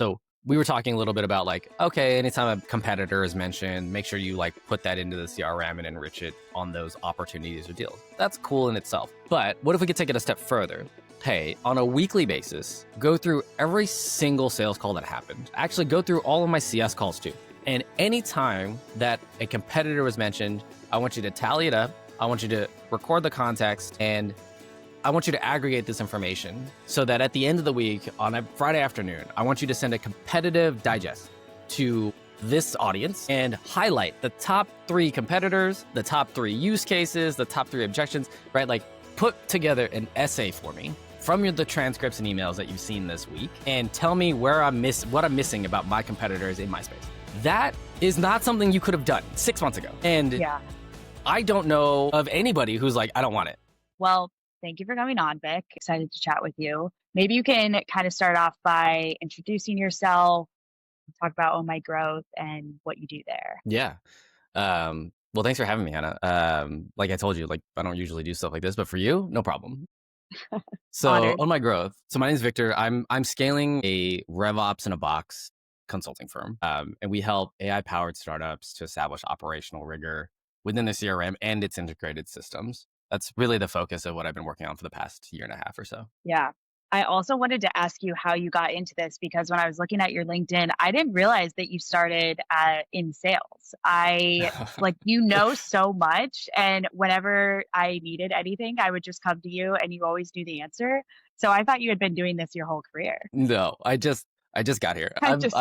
So we were talking a little bit about like, okay, anytime a competitor is mentioned, make sure you like put that into the CRM and enrich it on those opportunities or deals. That's cool in itself. But what if we could take it a step further? Hey, on a weekly basis, go through every single sales call that happened. Actually, go through all of my CS calls too. And anytime that a competitor was mentioned, I want you to tally it up. I want you to record the context, and I want you to aggregate this information so that at the end of the week on a Friday afternoon, I want you to send a competitive digest to this audience and highlight the top 3 competitors, the top 3 use cases, the top 3 objections, right? Like put together an essay for me from the transcripts and emails that you've seen this week and tell me where what I'm missing about my competitors in my space. That is not something you could have done 6 months ago. And I don't know of anybody who's like, I don't want it. Well, thank you for coming on, Vic. Excited to chat with you. Maybe you can kind of start off by introducing yourself, talk about Oh My Growth and what you do there. Yeah. Well, thanks for having me, Hannah. Like I told you, like I don't usually do stuff like this, but for you, no problem. So Honored. on my growth. So my name is Victor. I'm scaling a RevOps in a box consulting firm. And we help AI powered startups to establish operational rigor within the CRM and its integrated systems. That's really the focus of what I've been working on for the past year and a half or so. Yeah. I also wanted to ask you how you got into this because when I was looking at your LinkedIn, I didn't realize that you started in sales. I like, so much. And whenever I needed anything, I would just come to you and you always knew the answer. So I thought you had been doing this your whole career. No, I just got here. I just,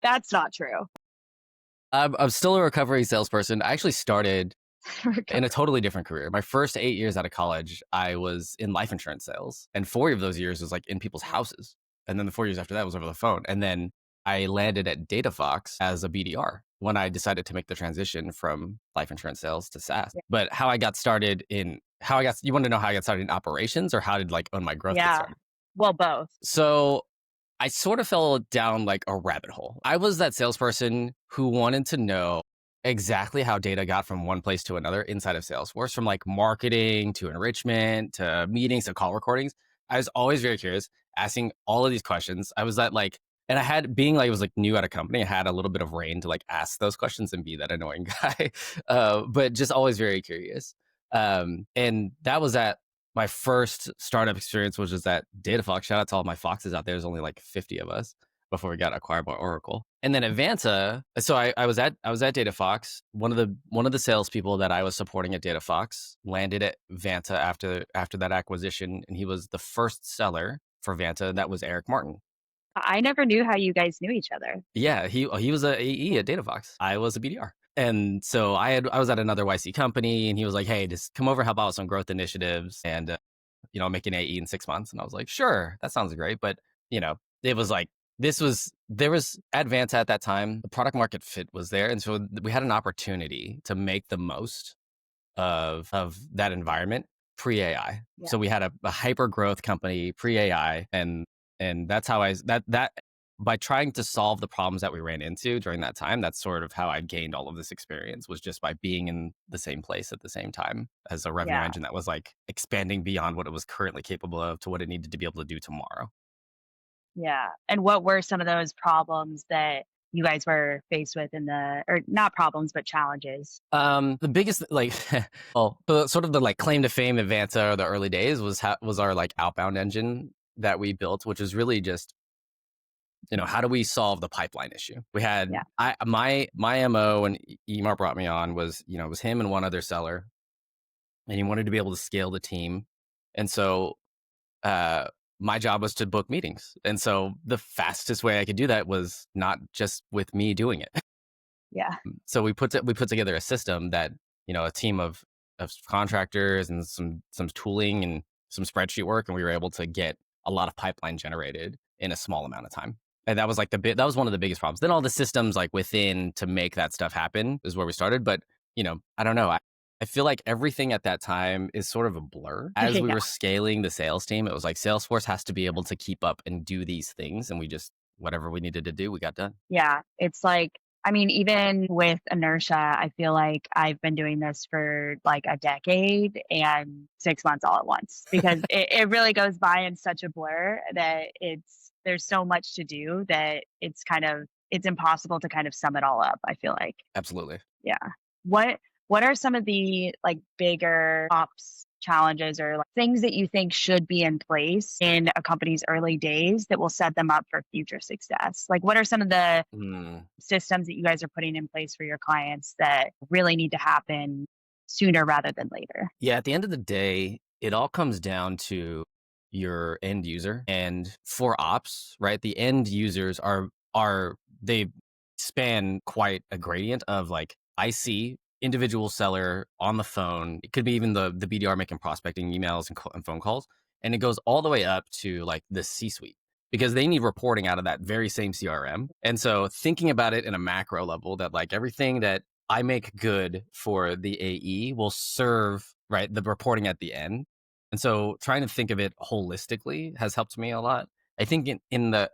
that's not true. I'm still a recovering salesperson. I actually started in a totally different career. My first 8 years out of college, I was in life insurance sales. And 4 of those years was like in people's houses. And then the 4 years after that was over the phone. And then I landed at DataFox as a BDR when I decided to make the transition from life insurance sales to SaaS. Yeah. But you want to know how I got started in operations or how did like Own My Growth get started? Well, both. So I sort of fell down like a rabbit hole. I was that salesperson who wanted to know exactly how data got from one place to another inside of Salesforce, from like marketing to enrichment to meetings to call recordings. I was always very curious, asking all of these questions. I was that like, and I had being like, I was like new at a company, I had a little bit of reign to like ask those questions and be that annoying guy, but just always very curious. And that was at my first startup experience, which was at DataFox. Shout out to all my Foxes out there. There's only like 50 of us before we got acquired by Oracle. And then at Vanta, so I was at DataFox. One of the salespeople that I was supporting at DataFox landed at Vanta after that acquisition, and he was the first seller for Vanta. That was Eric Martin. I never knew how you guys knew each other. Yeah, he was a AE at DataFox. I was a BDR. And so I was at another YC company, and he was like, "Hey, just come over, help out with some growth initiatives, and make an AE in 6 months." And I was like, "Sure, that sounds great." But it was like there was at Vanta at that time, the product market fit was there, and so we had an opportunity to make the most of that environment pre AI. Yeah. So we had a hyper growth company pre AI, and that's how that by trying to solve the problems that we ran into during that time, that's sort of how I gained all of this experience, was just by being in the same place at the same time as a revenue engine that was like expanding beyond what it was currently capable of to what it needed to be able to do tomorrow. Yeah. And what were some of those problems that you guys were faced with or not problems, but challenges? The biggest, like, sort of the like claim to fame at Vanta or the early days was our like outbound engine that we built, which is really just, how do we solve the pipeline issue? We had, my MO when Emar brought me on was, it was him and one other seller, and he wanted to be able to scale the team. And so, my job was to book meetings. And so the fastest way I could do that was not just with me doing it. Yeah. So we put together a system that, a team of contractors and some tooling and some spreadsheet work. And we were able to get a lot of pipeline generated in a small amount of time. And that was like that was one of the biggest problems. Then all the systems like within to make that stuff happen is where we started. But, I don't know. I feel like everything at that time is sort of a blur. As we were scaling the sales team, it was like Salesforce has to be able to keep up and do these things. And we just, whatever we needed to do, we got done. Yeah. It's like, I mean, even with inertia, I feel like I've been doing this for like a decade and 6 months all at once because it really goes by in such a blur that there's so much to do that it's impossible to kind of sum it all up, I feel like. Absolutely. Yeah. What what are some of the like bigger ops challenges or like, things that you think should be in place in a company's early days that will set them up for future success? Like what are some of the Mm. systems that you guys are putting in place for your clients that really need to happen sooner rather than later? Yeah, at the end of the day, it all comes down to your end user. And for ops, right, the end users are they span quite a gradient of like I see individual seller on the phone. It could be even the BDR making prospecting emails and, and phone calls, and it goes all the way up to like the C-suite because they need reporting out of that very same CRM. And so thinking about it in a macro level, that like everything that I make good for the AE will serve, right, the reporting at the end. And so trying to think of it holistically has helped me a lot. I think in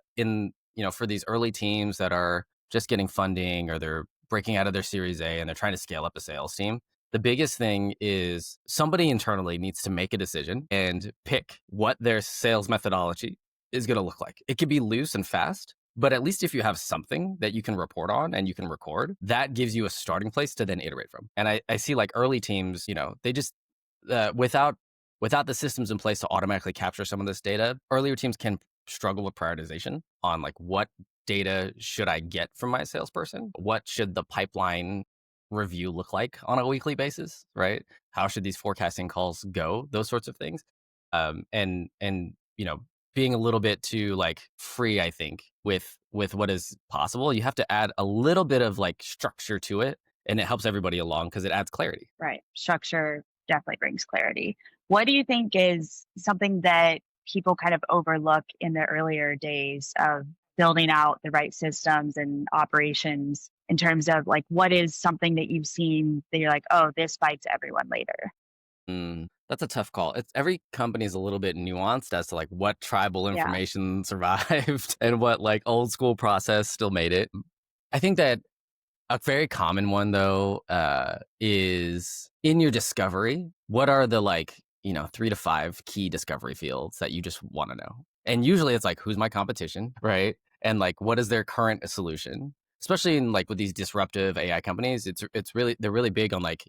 for these early teams that are just getting funding or they're breaking out of their Series A and they're trying to scale up a sales team, the biggest thing is somebody internally needs to make a decision and pick what their sales methodology is going to look like. It could be loose and fast, but at least if you have something that you can report on and you can record, that gives you a starting place to then iterate from. And I see like early teams, they just without the systems in place to automatically capture some of this data, earlier teams can struggle with prioritization on like what data should I get from my salesperson? What should the pipeline review look like on a weekly basis, right? How should these forecasting calls go? Those sorts of things. And being a little bit too like free, I think, with what is possible. You have to add a little bit of like structure to it, and it helps everybody along because it adds clarity. Right. Structure definitely brings clarity. What do you think is something that people kind of overlook in the earlier days of building out the right systems and operations in terms of like what is something that you've seen that you're like, oh, this bites everyone later? That's a tough call. It's every company is a little bit nuanced as to like what tribal Yeah. information survived and what like old school process still made it. I think that a very common one though is in your discovery. What are the like 3 to 5 key discovery fields that you just want to know? And usually it's like who's my competition, right? And like what is their current solution? Especially in like with these disruptive AI companies, they're really big on like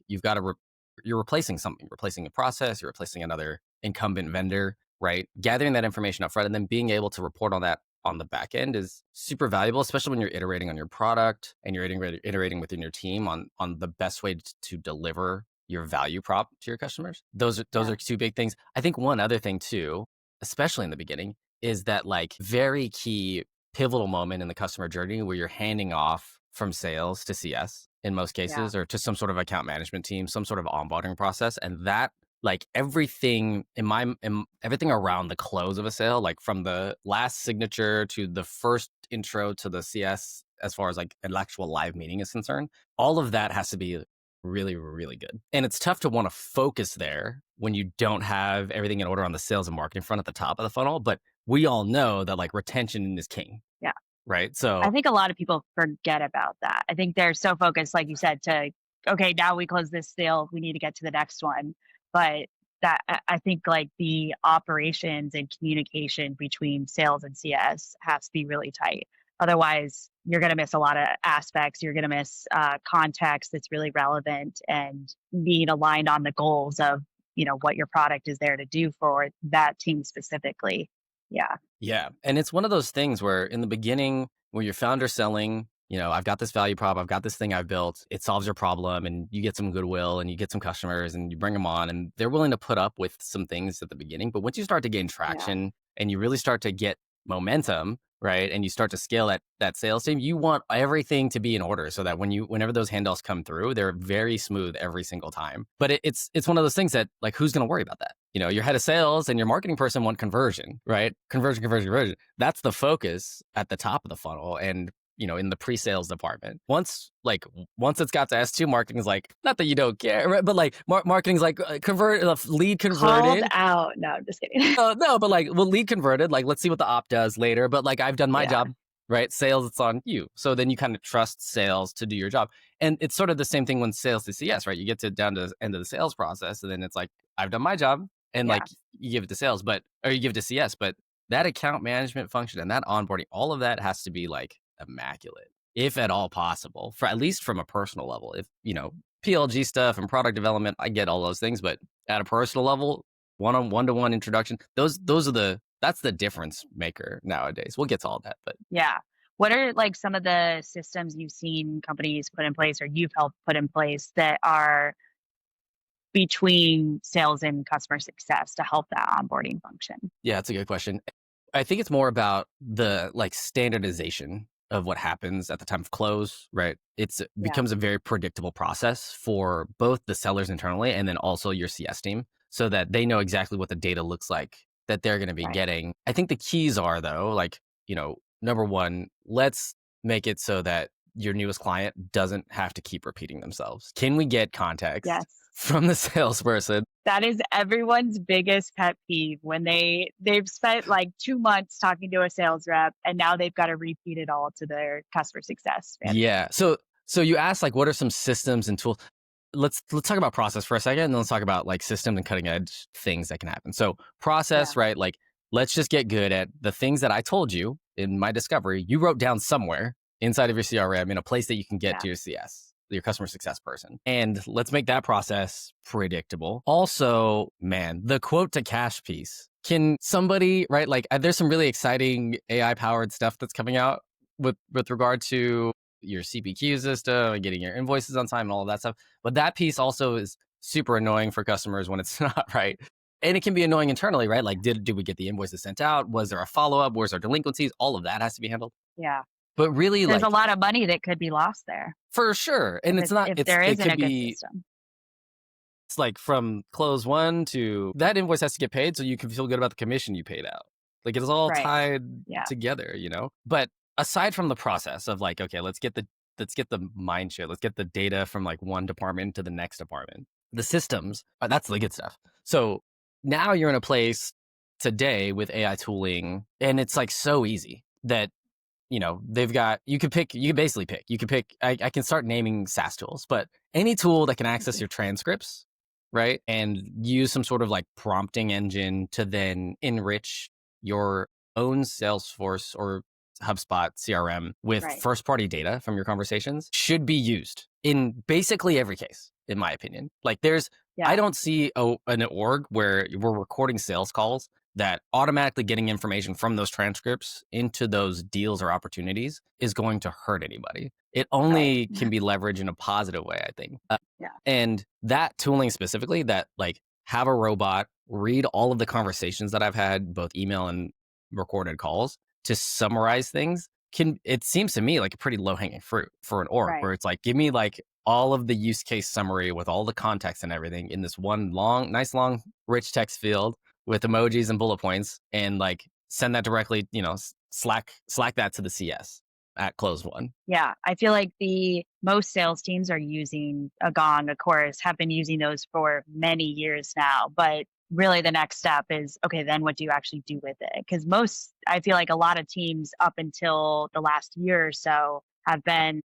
you're replacing something, replacing a process, you're replacing another incumbent vendor, right? Gathering that information up front and then being able to report on that on the back end is super valuable, especially when you're iterating on your product and you're iterating within your team on the best way to deliver your value prop to your customers. Those Yeah. are two big things. I think one other thing too, especially in the beginning, is that like very key pivotal moment in the customer journey where you're handing off from sales to CS in most Yeah. cases or to some sort of account management team, some sort of onboarding process. And that like everything around the close of a sale, like from the last signature to the first intro to the CS, as far as like an actual live meeting is concerned, all of that has to be really, really good. And it's tough to want to focus there when you don't have everything in order on the sales and marketing front at the top of the funnel. But we all know that like retention is king, Yeah. right? I So think a lot of people forget about that. I think they're so focused, like you said, to okay, now we close this sale, we need to get to the next one. But I think like the operations and communication between sales and CS has to be really tight. Otherwise, you're going to miss a lot of aspects. You're going to miss context that's really relevant and being aligned on the goals of what your product is there to do for that team specifically. Yeah, yeah. And it's one of those things where in the beginning, when you're founder selling, I've got this value prop, I've got this thing I've built, it solves your problem and you get some goodwill and you get some customers and you bring them on and they're willing to put up with some things at the beginning. But once you start to gain yeah, traction and you really start to get momentum, right? And you start to scale that sales team, you want everything to be in order so that whenever those handoffs come through, they're very smooth every single time. But it's one of those things that like, who's going to worry about that? Your head of sales and your marketing person want conversion, right? Conversion. That's the focus at the top of the funnel. And in the pre-sales department. Once it's got to S2, marketing is like, not that you don't care, right? But like marketing's like lead called converted. out. No, I'm just kidding. No, but like, well, lead converted. Like, let's see what the op does later. But like, I've done my Yeah. job. right? Sales, it's on you. So then you kind of trust sales to do your job. And it's sort of the same thing when sales to CS, right? You get to down to the end of the sales process, and then it's like, I've done my job, and Yeah. like you give it to sales, or you give it to CS, but that account management function and that onboarding, all of that has to be like immaculate, if at all possible, for at least from a personal level. If, PLG stuff and product development, I get all those things, but at a personal level, one-to-one introduction, that's the difference maker nowadays. We'll get to all that, but Yeah. What are like some of the systems you've seen companies put in place or you've helped put in place that are between sales and customer success to help that onboarding function? yeah, that's a good question. I think it's more about the like standardization of what happens at the time of close, right? It Yeah. becomes a very predictable process for both the sellers internally and then also your CS team, so that they know exactly what the data looks like that they're going to be Right. getting. I think the keys are, though, like, number one, let's make it so that your newest client doesn't have to keep repeating themselves. Can we get context Yes. from the salesperson? That is everyone's biggest pet peeve when they've spent like 2 months talking to a sales rep and now they've got to repeat it all to their customer success manager. Yeah. So you asked, like, what are some systems and tools? Let's talk about process for a second, and then let's talk about like system and cutting edge things that can happen. So Yeah. process, right? Like, let's just get good at the things that I told you in my discovery. You wrote down somewhere inside of your CRM in a place that you can get Yeah. to your CS, your customer success person. And let's make that process predictable. Also, man, the quote to cash piece. Can somebody, right? Like, there's some really exciting AI powered stuff that's coming out with regard to your CPQ system and getting your invoices on time and all of that stuff. But that piece also is super annoying for customers when it's not right. And it can be annoying internally, right? Like, did we get the invoices sent out? Was there a follow up? Was there delinquencies? All of that has to be handled. Yeah. But really, There's a like, lot of money that could be lost there for sure. And if there it isn't could a good be, system. it's like from close one to that invoice has to get paid so you can feel good about the commission you paid out. Like, it's all Right. tied Yeah. together. But aside from the process of like, okay, let's get the mind share, let's get the data from like one department to the next department. The systems, that's the good stuff. So now you're in a place today with AI tooling, and it's like so easy that they've got, you could basically pick, I can start naming SaaS tools, but any tool that can access your transcripts, right? And use some sort of like prompting engine to then enrich your own Salesforce or HubSpot CRM with Right. first party data from your conversations should be used in basically every case, in my opinion. Like, I Yeah. don't see an org where we're recording sales calls that automatically getting information from those transcripts into those deals or opportunities is going to hurt anybody. It Right. only can be leveraged in a positive way, I think. Yeah. And that tooling specifically, that like have a robot read all of the conversations that I've had, both email and recorded calls, to summarize things, it seems to me like a pretty low hanging fruit for an org, Right. where it's like, give me like all of the use case summary with all the context and everything in this one nice long rich text field with emojis and bullet points, and like send that directly, slack that to the CS at close one. Yeah. I feel like the most sales teams are using a Gong, of course, have been using those for many years now. But really the next step is, okay, then what do you actually do with it? Because I feel like a lot of teams up until the last year or so have been,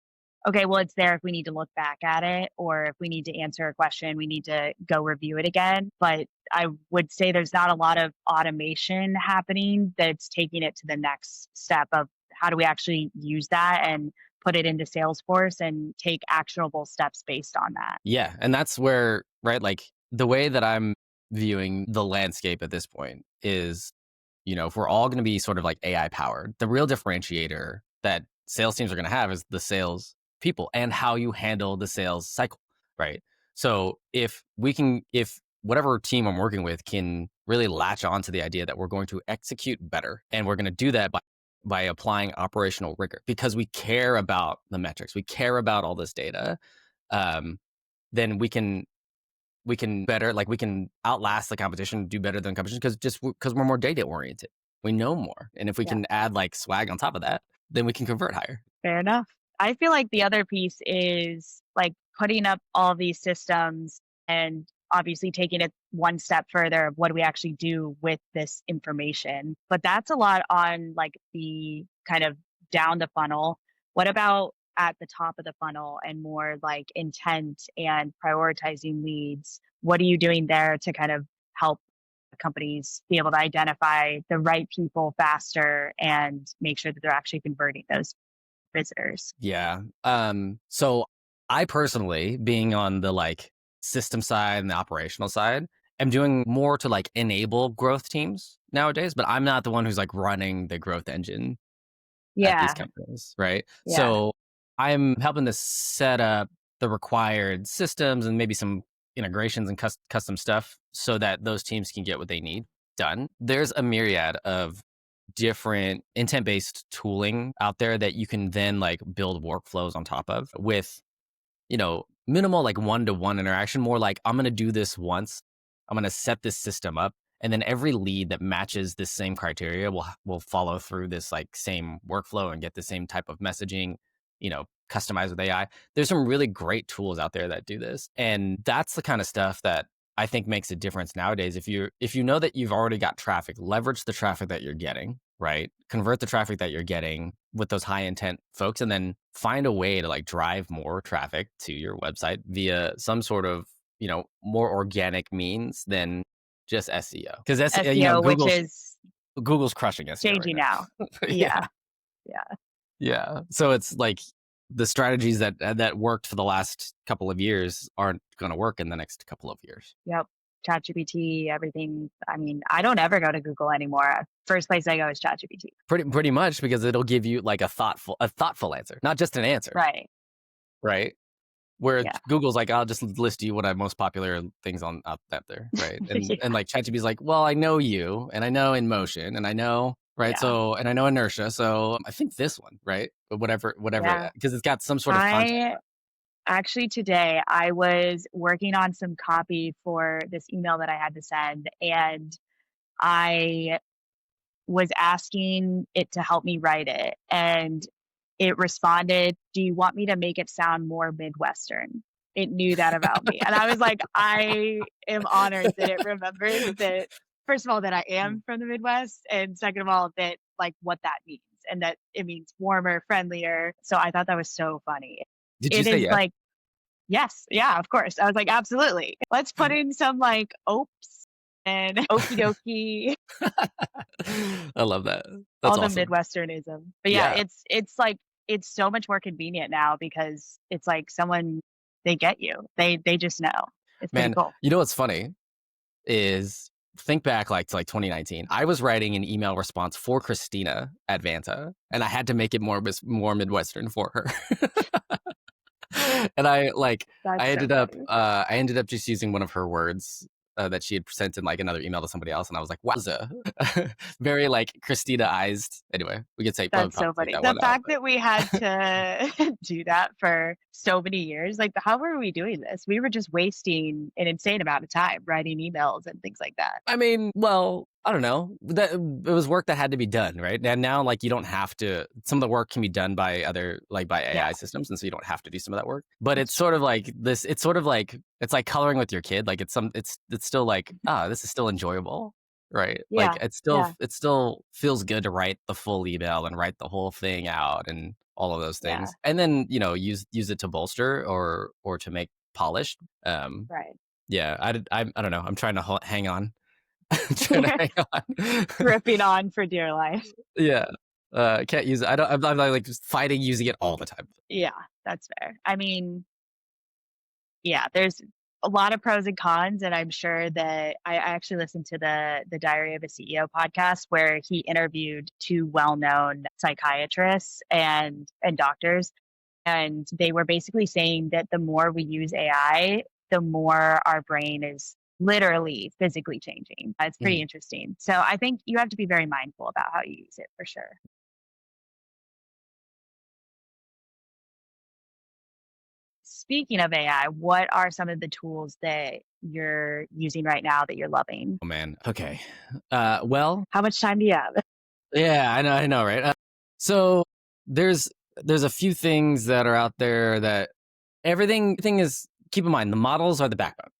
okay, well, it's there if we need to look back at it, or if we need to answer a question, we need to go review it again. But I would say there's not a lot of automation happening that's taking it to the next step of how do we actually use that and put it into Salesforce and take actionable steps based on that. Yeah. And that's where, right, like the way that I'm viewing the landscape at this point is, if we're all going to be sort of like AI powered, the real differentiator that sales teams are going to have is the sales people and how you handle the sales cycle, right? So if whatever team I'm working with can really latch on to the idea that we're going to execute better, and we're going to do that by applying operational rigor because we care about the metrics, we care about all this data, then we can better, like we can outlast the competition, do better than competition because we're more data oriented. We know more. And if we Yeah, can add like swag on top of that, then we can convert higher. fair enough. I feel like the other piece is like putting up all these systems and obviously taking it one step further of what do we actually do with this information. But that's a lot on like the kind of down the funnel. What about at the top of the funnel and more like intent and prioritizing leads? What are you doing there to kind of help companies be able to identify the right people faster and make sure that they're actually converting those visitors? Yeah. So I personally, being on the like system side and the operational side, am doing more to like enable growth teams nowadays, but I'm not the one who's like running the growth engine at these Yeah. companies, right? Yeah. So I'm helping to set up the required systems and maybe some integrations and custom stuff so that those teams can get what they need done. There's a myriad of different intent-based tooling out there that you can then like build workflows on top of with, minimal like one-to-one interaction, more like I'm going to do this once. I'm going to set this system up, and then every lead that matches this same criteria will follow through this like same workflow and get the same type of messaging, customized with AI. There's some really great tools out there that do this, and that's the kind of stuff that I think makes a difference nowadays. If you know that you've already got traffic, leverage the traffic that you're getting, right? Convert the traffic that you're getting with those high intent folks, and then find a way to like drive more traffic to your website via some sort of, more organic means than just SEO. Because SEO, which is Google's crushing SEO right changing now. now. Yeah. Yeah. Yeah. So it's like the strategies that worked for the last couple of years aren't going to work in the next couple of years. Yep. ChatGPT, everything. I mean, I don't ever go to Google anymore. First place I go is ChatGPT. Pretty much, because it'll give you like a thoughtful answer, not just an answer. Right. Right. Where Yeah. Google's like, I'll just list you what are most popular things on out there, right? And Yeah. and like ChatGPT's like, well, I know you, and I know in motion, and I know, right? Yeah. So, and I know inertia, so I think this one, right? But whatever, Yeah. because it's got some sort of context. Actually, today I was working on some copy for this email that I had to send, and I was asking it to help me write it. And it responded, "Do you want me to make it sound more Midwestern?" It knew that about me. And I was like, I am honored that it remembered that, first of all, that I am from the Midwest. And second of all, that like what that means and that it means warmer, friendlier. So I thought that was so funny. Did you It say is yes? like, yes, yeah, of course. I was like, absolutely. Let's put in some like oops and okie dokie, I love that. That's all the awesome. Midwesternism. But yeah, Yeah, it's like it's so much more convenient now because it's like someone they get you. They just know. It's pretty man. cool. You know what's funny is think back like to like 2019. I was writing an email response for Christina at Vanta, and I had to make it more Midwestern for her. And That's so funny. I ended up just using one of her words that she had sent in like another email to somebody else, and I was like, wowza. Very like Christina-ized. Anyway, we could say That's probably so take funny. that The one out. fact that we had to do that for so many years, like how were we doing this? We were just wasting an insane amount of time writing emails and things like that. I mean, well, I don't know. That it was work that had to be done, right? And now, like, you don't have to. Some of the work can be done by by Yeah, AI systems, and so you don't have to do some of that work. But it's that's true. sort of like this. It's sort of like it's like coloring with your kid. Like it's still like this is still enjoyable, right? Like Yeah, yeah, it still feels good to write the full email and write the whole thing out and all of those yeah, things, and then use it to bolster or to make polished. right. Yeah, I don't know. I'm trying to hang on. Trying to hang on. Gripping on for dear life. Yeah. Can't use it. I'm like just fighting using it all the time. Yeah, that's fair. I mean, yeah, there's a lot of pros and cons, and I'm sure that I actually listened to the Diary of a CEO podcast where he interviewed two well-known psychiatrists and doctors, and they were basically saying that the more we use AI, the more our brain is literally physically changing. It's pretty Mhm. interesting. So I think you have to be very mindful about how you use it for sure. Speaking of AI, what are some of the tools that you're using right now that you're loving? Oh man. Okay. Well, How much time do you have? yeah, I know, right? So there's there's a few things that are out there that everything is. Keep in mind, the models are the backbone.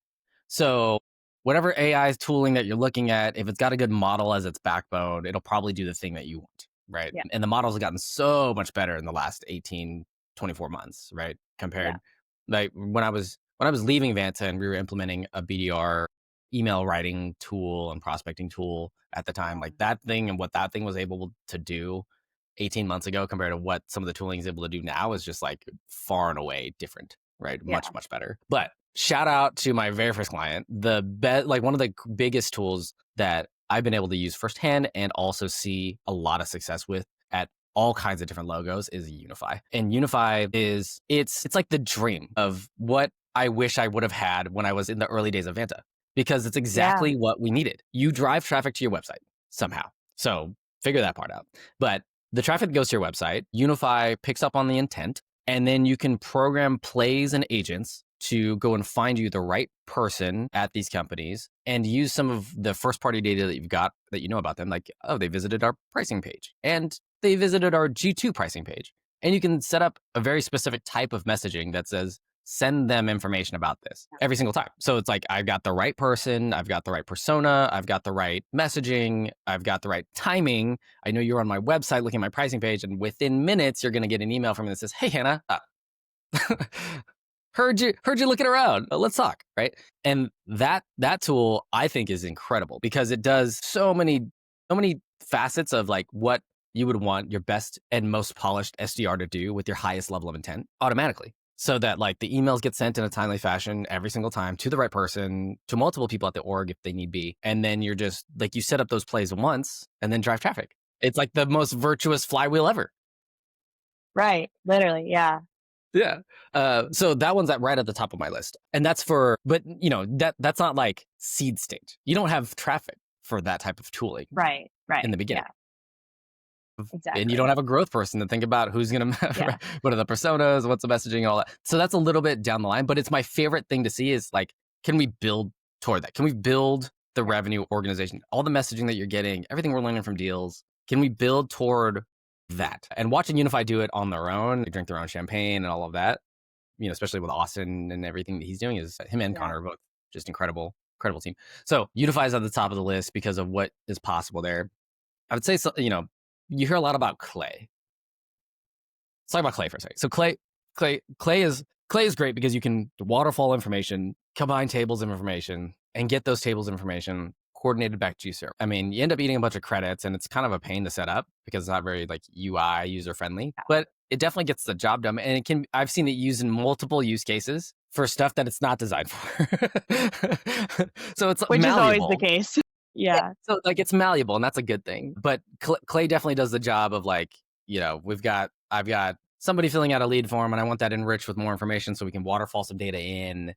So whatever AI tooling that you're looking at, if it's got a good model as its backbone, it'll probably do the thing that you want. right? Yeah. And the models have gotten so much better in the last 18, 24 months, right? Yeah. Compared, like when I was leaving Vanta and we were implementing a BDR email writing tool and prospecting tool at the time, like that thing and what that thing was able to do 18 months ago compared to what some of the tooling is able to do now is just like far and away different, right? Yeah. Much, much better. But shout out to my very first client. Like one of the biggest tools that I've been able to use firsthand and also see a lot of success with at all kinds of different logos is Unify. And Unify it's like the dream of what I wish I would have had when I was in the early days of Vanta, because it's Yeah. exactly what we needed. You drive traffic to your website somehow. So figure that part out. But the traffic that goes to your website, Unify picks up on the intent, and then you can program plays and agents to go and find you the right person at these companies and use some of the first party data that you've got that you know about them. Like, oh, they visited our pricing page and they visited our G2 pricing page. And you can set up a very specific type of messaging that says, send them information about this every single time. So it's like, I've got the right person, I've got the right persona, I've got the right messaging, I've got the right timing. I know you're on my website looking at my pricing page, and within minutes, you're going to get an email from me that says, hey, Hannah, heard you looking around. Let's talk, right? And that tool I think is incredible because it does so many facets of like what you would want your best and most polished SDR to do with your highest level of intent automatically. So that like the emails get sent in a timely fashion every single time to the right person, to multiple people at the org if they need be. And then you're just like, you set up those plays once and then drive traffic. It's like the most virtuous flywheel ever. Right. Literally. Yeah. Yeah. So that one's right at the top of my list. And that's but that's not like seed stage. You don't have traffic for that type of tooling Right. Right. in the beginning. Yeah. And you don't Exactly. have a growth person to think about who's going to, Yeah. what are the personas, what's the messaging, and all that. So that's a little bit down the line, but it's my favorite thing to see is like, can we build toward that? Can we build the revenue organization, all the messaging that you're getting, everything we're learning from deals? Can we build toward that? And watching Unify do it on their own, they drink their own champagne and all of that, especially with Austin and everything that he's doing, is him and Yeah. Connor are both just incredible team. So Unify is at the top of the list because of what is possible there. I would say, so, you hear a lot about Clay. Let's talk about Clay for a second. So Clay is great because you can waterfall information, combine tables of information, and get those tables of information coordinated back to you, sir. I mean, you end up eating a bunch of credits, and it's kind of a pain to set up because it's not very like UI user friendly. But it definitely gets the job done, and I've seen it used in multiple use cases for stuff that it's not designed for. So it's Which malleable. is always the case. Yeah. So like it's malleable, and that's a good thing. But Clay definitely does the job of like, I've got somebody filling out a lead form, and I want that enriched with more information so we can waterfall some data in,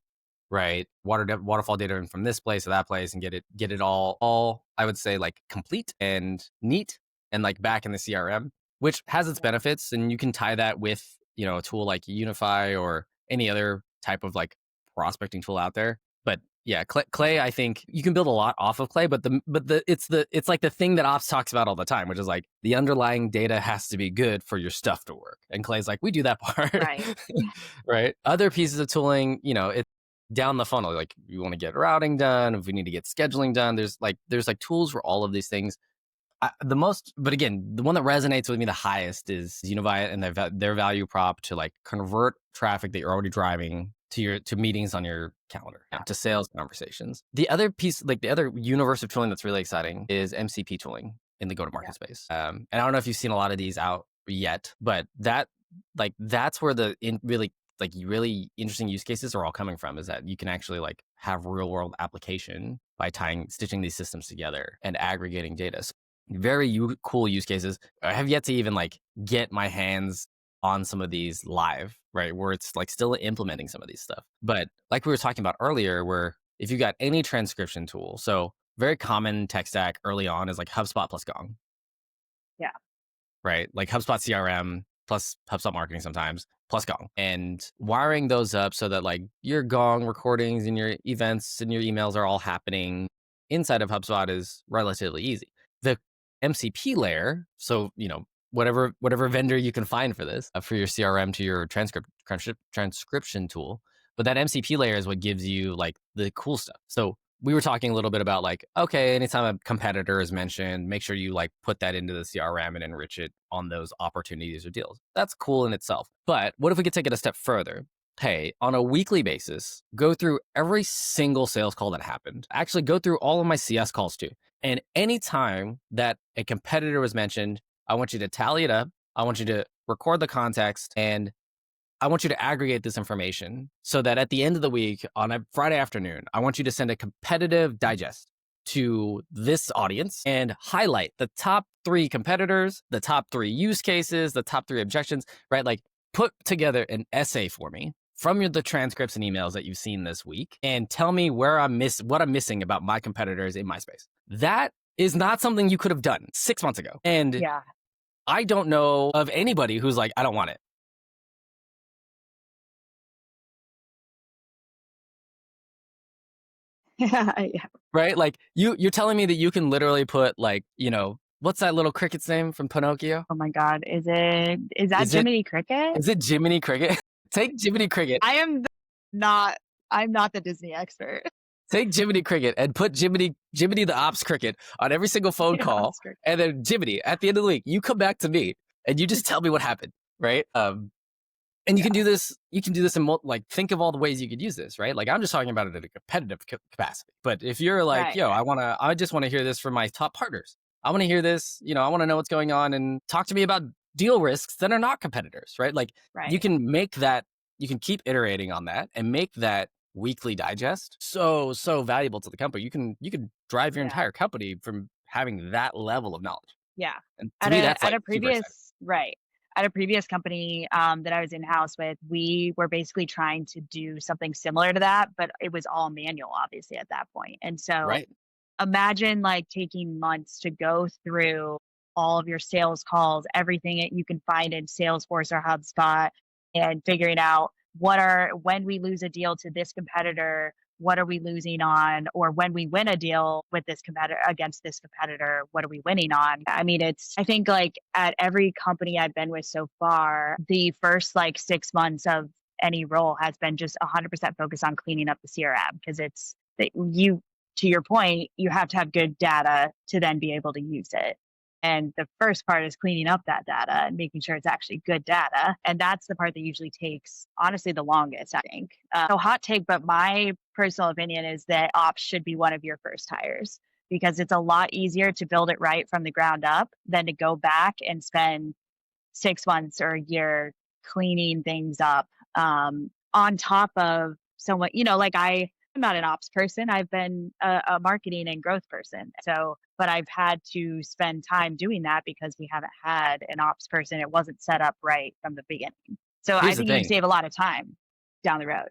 right? Waterfall data in from this place to that place and get it all I would say like complete and neat and like back in the CRM, which has its benefits, and you can tie that with a tool like Unify or any other type of like prospecting tool out there. But yeah, Clay, I think you can build a lot off of Clay, but it's like the thing that ops talks about all the time, which is like the underlying data has to be good for your stuff to work. And Clay's like, we do that part. Right. Right. Other pieces of tooling, it's down the funnel. Like you want to get routing done, if we need to get scheduling done, there's like tools for all of these things. But again, the one that resonates with me the highest is Unify and their value prop to like convert traffic that you're already driving to meetings on your calendar, to sales conversations. The other piece, like the other universe of tooling that's really exciting is MCP tooling in the go-to-market space. And I don't know if you've seen a lot of these out yet, but that's where really interesting use cases are all coming from, is that you can actually like have real world application by stitching these systems together and aggregating data. So very cool use cases. I have yet to even like get my hands on some of these live, right? Where it's like still implementing some of these stuff. But like we were talking about earlier, where if you got any transcription tool, so very common tech stack early on is like HubSpot plus Gong. Yeah. Right? Like HubSpot CRM plus HubSpot marketing sometimes plus Gong, and wiring those up so that like your Gong recordings and your events and your emails are all happening inside of HubSpot is relatively easy. The MCP layer, so whatever vendor you can find for this, for your CRM to your transcription tool, but that MCP layer is what gives you like the cool stuff. So we were talking a little bit about like, okay, anytime a competitor is mentioned, make sure you like put that into the CRM and enrich it on those opportunities or deals. That's cool in itself. But what if we could take it a step further? Hey, on a weekly basis, go through every single sales call that happened. Actually, go through all of my CS calls too. And anytime that a competitor was mentioned, I want you to tally it up. I want you to record the context, and I want you to aggregate this information so that at the end of the week on a Friday afternoon, I want you to send a competitive digest to this audience and highlight the top 3 competitors, the top 3 use cases, the top 3 objections, right? Like put together an essay for me from the transcripts and emails that you've seen this week and tell me what I'm missing about my competitors in my space. That is not something you could have done 6 months ago. And Yeah. I don't know of anybody who's like, I don't want it. Yeah. Right? Like you're telling me that you can literally put like, what's that little cricket's name from Pinocchio? Oh my God. Is that Is it Jiminy Cricket? is it Jiminy Cricket? Take Jiminy Cricket. I am not I'm not the Disney expert. Take Jiminy Cricket and put Jiminy the Ops Cricket on every single phone Yeah, call. that's great. And then Jiminy, at the end of the week, you come back to me and you just tell me what happened. Right. And you can do this. You can do this in like think of all the ways you could use this, right? Like I'm just talking about it in a competitive capacity. But if you're like, Right, yo, right. I just want to hear this from my top partners. I want to hear this. I want to know what's going on and talk to me about deal risks that are not competitors, right? Like you Right. can make that. You can keep iterating on that and make that weekly digest so valuable to the company. You can drive your Yeah. entire company from having that level of knowledge. Yeah. And to At me, a that's at like a super exciting. previous right. At a previous company that I was in house with, we were basically trying to do something similar to that, but it was all manual, obviously, at that point. And so Right. imagine like taking months to go through all of your sales calls, everything that you can find in Salesforce or HubSpot, and figuring out when we lose a deal to this competitor, what are we losing on? Or when we win a deal with this competitor against this competitor, what are we winning on? I mean, I think like at every company I've been with so far, the first like 6 months of any role has been just 100% focused on cleaning up the CRM because it's that you to your point, you have to have good data to then be able to use it. And the first part is cleaning up that data and making sure it's actually good data. And that's the part that usually takes, honestly, the longest, I think. So, hot take, but my personal opinion is that ops should be one of your first hires because it's a lot easier to build it right from the ground up than to go back and spend 6 months or a year cleaning things up on top of someone, like I'm not an ops person. I've been a marketing and growth person. So, but I've had to spend time doing that because we haven't had an ops person. It wasn't set up right from the beginning. So I Here's the think you thing. save a lot of time down the road.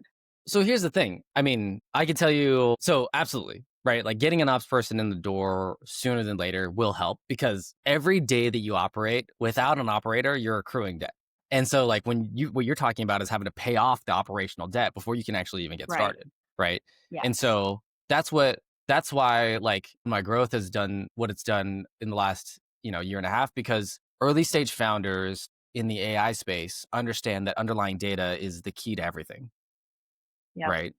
So here's the thing. I mean, I can tell you, so absolutely, right? Like getting an ops person in the door sooner than later will help because every day that you operate without an operator, you're accruing debt. And so like what you're talking about is having to pay off the operational debt before you can actually even get Right. started, right? And Yes. so that's why like my growth has done what it's done in the last, year and a half because early stage founders in the AI space understand that underlying data is the key to everything, Yep. right?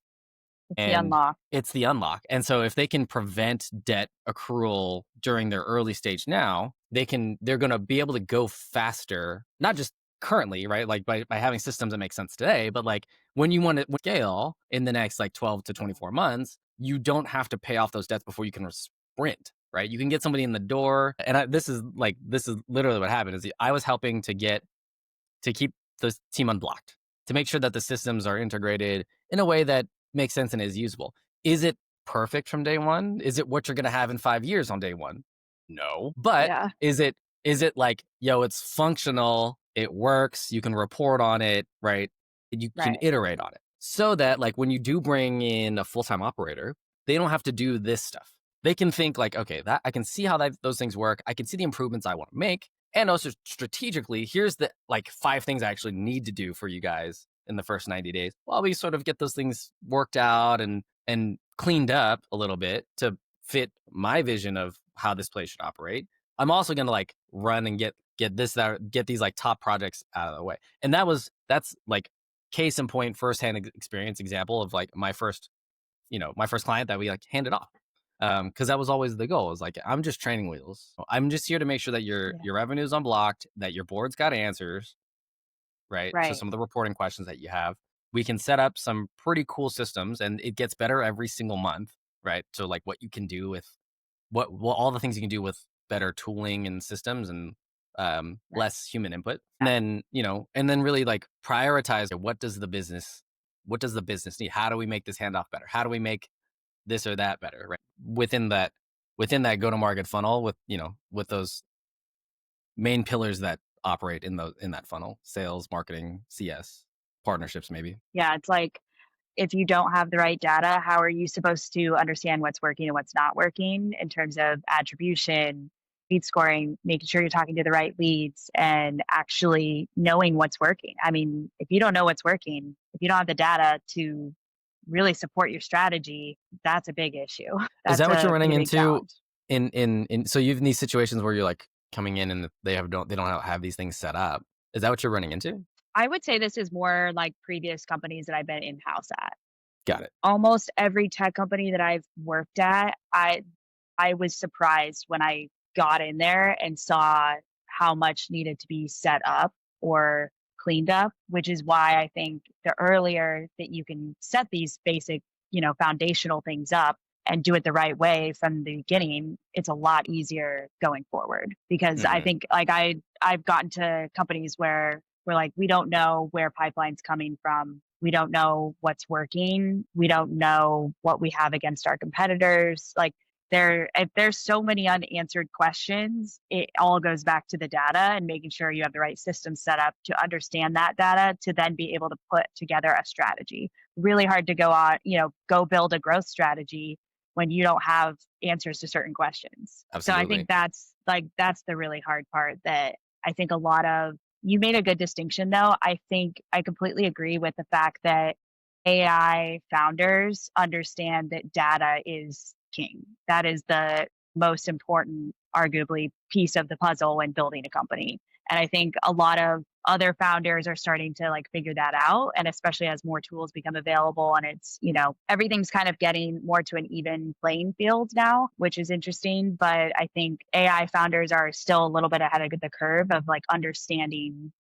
It's the And unlock. it's the unlock. And so if they can prevent debt accrual during their early stage now, they're going to be able to go faster, not just currently, right? Like by having systems that make sense today, but like when you want to scale in the next like 12 to 24 months, you don't have to pay off those debts before you can sprint, right? You can get somebody in the door. And this is literally what happened is I was helping to keep the team unblocked, to make sure that the systems are integrated in a way that makes sense and is usable. Is it perfect from day one? Is it what you're going to have in 5 years on day one? No. But Yeah. is it like, yo, it's functional, it works, you can report on it, right? You can Right. iterate on it so that like when you do bring in a full-time operator, they don't have to do this stuff. They can think like, okay, that I can see how those things work. I can see the improvements I want to make. And also strategically, here's the like 5 things I actually need to do for you guys in the first 90 days while we sort of get those things worked out and cleaned up a little bit to fit my vision of how this place should operate. I'm also going to like run and get get these like top projects out of the way. And that's like case in point, firsthand experience example of like my first my first client that we like handed off. Because that was always the goal. Is like, I'm just training wheels. I'm just here to make sure that your Yeah. your revenue is unblocked, that your board's got answers, right? To Right. some of the reporting questions that you have. We can set up some pretty cool systems, and it gets better every single month, right? So like what you can do with what all the things you can do with better tooling and systems and Right. less human input. And Yeah. then, and then really like prioritize what does the business need? How do we make this handoff better? How do we make this or that better? Right. Within that go-to-market funnel with those main pillars that operate in that funnel: sales, marketing, CS, partnerships, maybe. Yeah. It's like, if you don't have the right data, how are you supposed to understand what's working and what's not working in terms of attribution, lead scoring, making sure you're talking to the right leads and actually knowing what's working? I mean, if you don't know what's working, if you don't have the data to really support your strategy, that's a big issue. Is That's that what you're a running pretty big into challenge. in so you've in these situations where you're like coming in and they don't have these things set up? Is that what you're running into? I would say this is more like previous companies that I've been in house at. Got it. Almost every tech company that I've worked at, I was surprised when I got in there and saw how much needed to be set up or cleaned up, which is why I think the earlier that you can set these basic, foundational things up and do it the right way from the beginning, it's a lot easier going forward. Because I Mhm. think like I've gotten to companies where we're like, we don't know where pipeline's coming from. We don't know what's working. We don't know what we have against our competitors. Like if there's so many unanswered questions, it all goes back to the data and making sure you have the right system set up to understand that data to then be able to put together a strategy. Really hard to go build a growth strategy when you don't have answers to certain questions. So I Absolutely. think that's the really hard part that I think a lot of you made a good distinction though. I think I completely agree with the fact that AI founders understand that data is king. That is the most important, arguably, piece of the puzzle when building a company. And I think a lot of other founders are starting to like figure that out. And especially as more tools become available and everything's kind of getting more to an even playing field now, which is interesting. But I think AI founders are still a little bit ahead of the curve of like understanding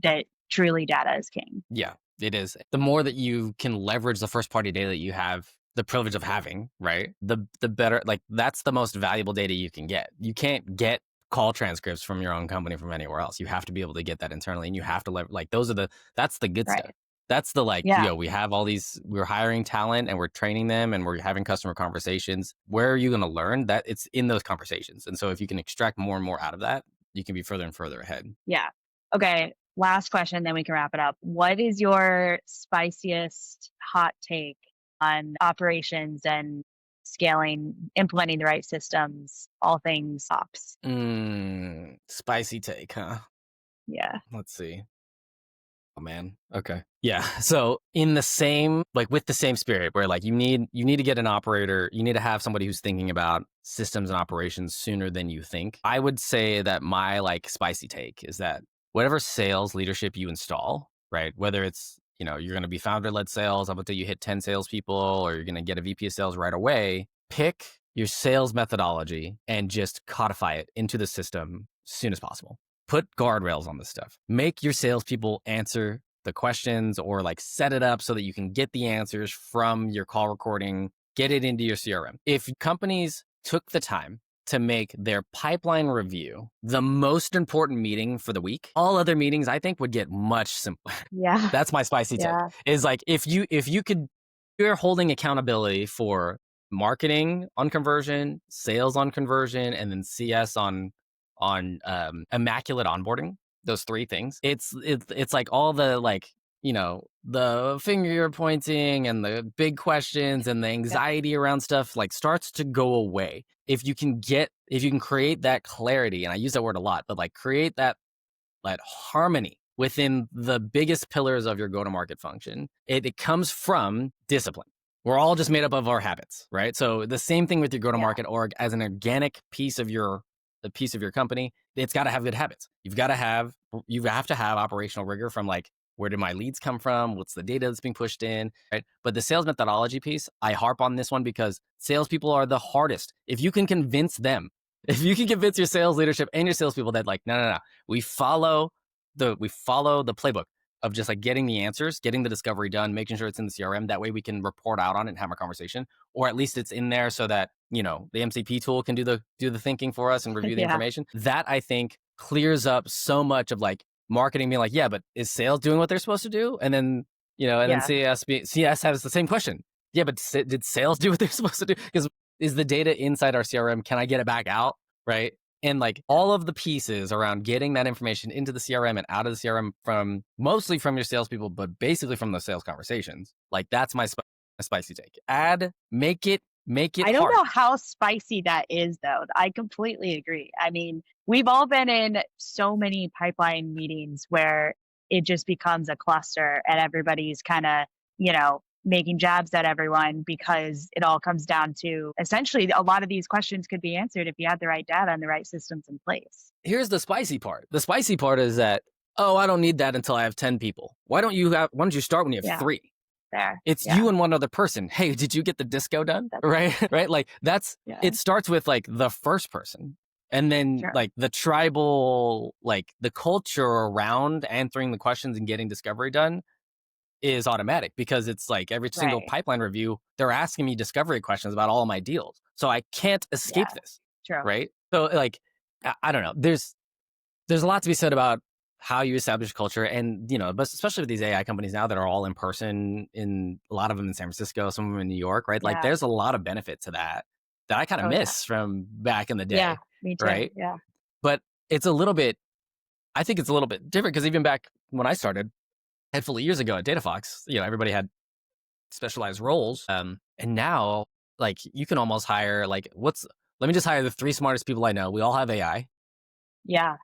that truly data is king. Yeah, it is. The more that you can leverage the first party data that you have the privilege of having, right? The better, like that's the most valuable data you can get. You can't get call transcripts from your own company from anywhere else. You have to be able to get that internally, and you have to like that's the good stuff. Right. That's the like, Yeah. we have all these, we're hiring talent and we're training them and we're having customer conversations. Where are you going to learn that? It's in those conversations. And so if you can extract more and more out of that, you can be further and further ahead. Yeah. Okay. Last question, then we can wrap it up. What is your spiciest hot take on operations and scaling, implementing the right systems, all things ops? Spicy take, huh? Yeah. Let's see. Oh man. Okay. Yeah. So with the same spirit where like you need to get an operator, you need to have somebody who's thinking about systems and operations sooner than you think. I would say that my like spicy take is that whatever sales leadership you install, right? Whether it's, you're going to be founder led sales up until you hit 10 salespeople, or you're going to get a VP of sales right away, pick your sales methodology and just codify it into the system as soon as possible. Put guardrails on this stuff. Make your salespeople answer the questions or like set it up so that you can get the answers from your call recording, get it into your CRM. If companies took the time to make their pipeline review the most important meeting for the week, all other meetings I think would get much simpler. Yeah. That's my spicy take. Yeah. Is like if you could, you're holding accountability for marketing on conversion, sales on conversion, and then CS on immaculate onboarding. Those three things. It's like all the like, the finger you're pointing and the big questions and the Yeah. anxiety around stuff like starts to go away. If you can create that clarity, and I use that word a lot, but like create that harmony within the biggest pillars of your go-to-market function. It comes from discipline. We're all just made up of our habits, right? So the same thing with your Yeah. go-to-market org as an organic piece of your company. It's got to have good habits. You have to have operational rigor from like Where did my leads come from? What's the data that's being pushed in, right? But the sales methodology piece, I harp on this one because salespeople are the hardest. If you can convince them, if you can convince your sales leadership and your salespeople that like, no, we follow the playbook of just like getting the answers, getting the discovery done, making sure it's in the CRM. That way we can report out on it and have a conversation, or at least it's in there so that, the MCP tool can do the thinking for us and review the information. That I think clears up so much of like marketing being like, yeah, but is sales doing what they're supposed to do? And then, then CS has the same question. Yeah, but did sales do what they're supposed to do? Because is the data inside our CRM? Can I get it back out? Right. And like all of the pieces around getting that information into the CRM and out of the CRM mostly from your salespeople, but basically from the sales conversations. Like that's my spicy take. Make it I don't hard. know how spicy that is though. I completely agree. I mean, we've all been in so many pipeline meetings where it just becomes a cluster and everybody's kind of, making jabs at everyone because it all comes down to essentially a lot of these questions could be answered if you had the right data and the right systems in place. Here's the spicy part. The spicy part is that, I don't need that until I have 10 people. Why don't you start when you have 3? There. It's you and one other person. Hey, did you get the disco done? Right? Like it starts with like the first person. And then like the tribal, like the culture around answering the questions and getting discovery done is automatic because it's like every single pipeline review, they're asking me discovery questions about all of my deals. So I can't escape this. True. Right? So like, I don't know. There's a lot to be said about how you establish culture and, but especially with these AI companies now that are all in person, in a lot of them in San Francisco, some of them in New York, right? Like there's a lot of benefit to that I kind of miss from back in the day. Yeah, me too. Right? Yeah. But I think it's a little bit different because even back when I started, a handful of years ago at DataFox, everybody had specialized roles. And now like you can almost hire like, let me just hire the 3 smartest people I know. We all have AI. Yeah.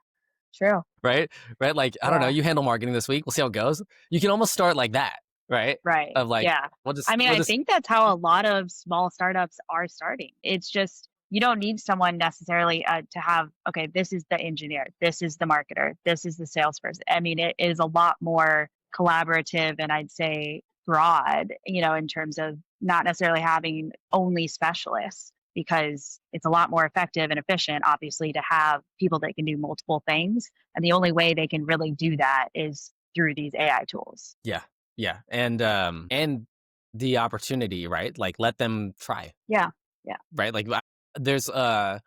True. Right. Like, I don't know, you handle marketing this week. We'll see how it goes. You can almost start like that. Right. Of like, I think that's how a lot of small startups are starting. It's just, you don't need someone necessarily to have, okay, this is the engineer, this is the marketer, this is the salesperson. I mean, it is a lot more collaborative and I'd say broad, in terms of not necessarily having only specialists, because it's a lot more effective and efficient, obviously, to have people that can do multiple things. And the only way they can really do that is through these AI tools. Yeah. Yeah. And the opportunity, right? Like let them try. Yeah. Right. Like there's a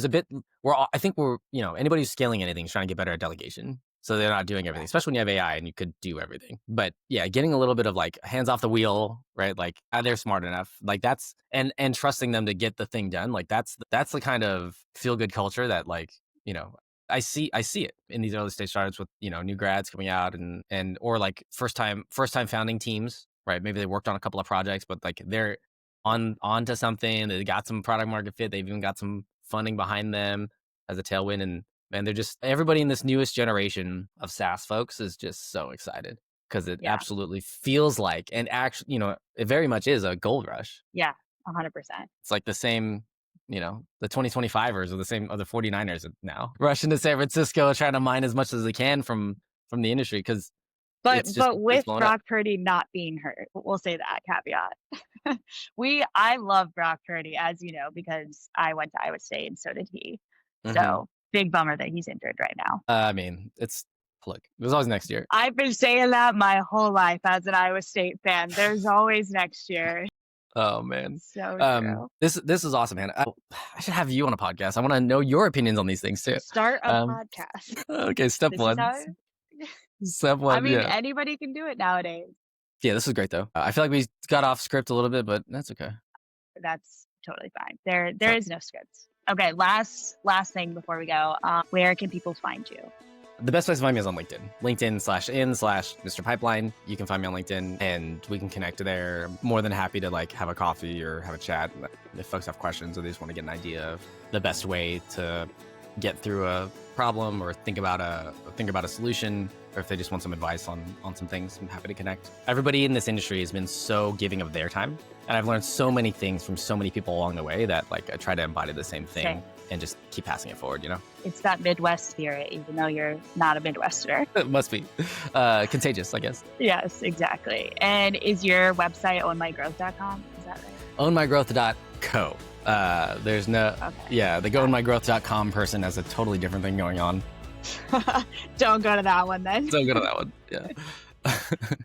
bit where I think anybody who's scaling anything is trying to get better at delegation. So they're not doing everything, especially when you have AI and you could do everything. But yeah, getting a little bit of like hands off the wheel, right? Like they're smart enough. Like that's and trusting them to get the thing done. Like that's the kind of feel good culture that like, I see it in these early stage startups with, new grads coming out and or like first time founding teams, right? Maybe they worked on a couple of projects, but like they're onto something. They got some product market fit. They've even got some funding behind them as a tailwind. And they're just, everybody in this newest generation of SaaS folks is just so excited because it absolutely feels like, and actually, it very much is a gold rush. Yeah, 100%. It's like the same, the 2025ers or the same other 49ers now rushing to San Francisco trying to mine as much as they can from the industry because but with Brock Purdy not being hurt, we'll say that caveat. I love Brock Purdy, as you know, because I went to Iowa State and so did he. So big bummer that he's injured right now. I mean, it was always next year. I've been saying that my whole life as an Iowa State fan. There's always next year. Oh man. So true. This is awesome, man. I should have you on a podcast. I want to know your opinions on these things too. Start a podcast. Okay, step one. Step one. I mean, anybody can do it nowadays. Yeah, this is great though. I feel like we got off script a little bit, but that's okay. That's totally fine. There is no scripts. Okay, last thing before we go. Where can people find you? The best place to find me is on LinkedIn. LinkedIn/in/Mr. Pipeline. You can find me on LinkedIn and we can connect there. I'm more than happy to like have a coffee or have a chat if folks have questions or they just want to get an idea of the best way to get through a problem or think about a solution, or if they just want some advice on some things, I'm happy to connect. Everybody in this industry has been so giving of their time, and I've learned so many things from so many people along the way that like I try to embody the same thing. Okay. And just keep passing it forward, you know? It's that Midwest spirit, even though you're not a Midwesterner. It must be contagious, I guess. Yes, exactly. And is your website ownmygrowth.com? Is that right? Ownmygrowth.co. There's no, Okay. yeah, the ownmygrowth.com person has a totally different thing going on. Don't go to that one then. Don't go to that one. Yeah.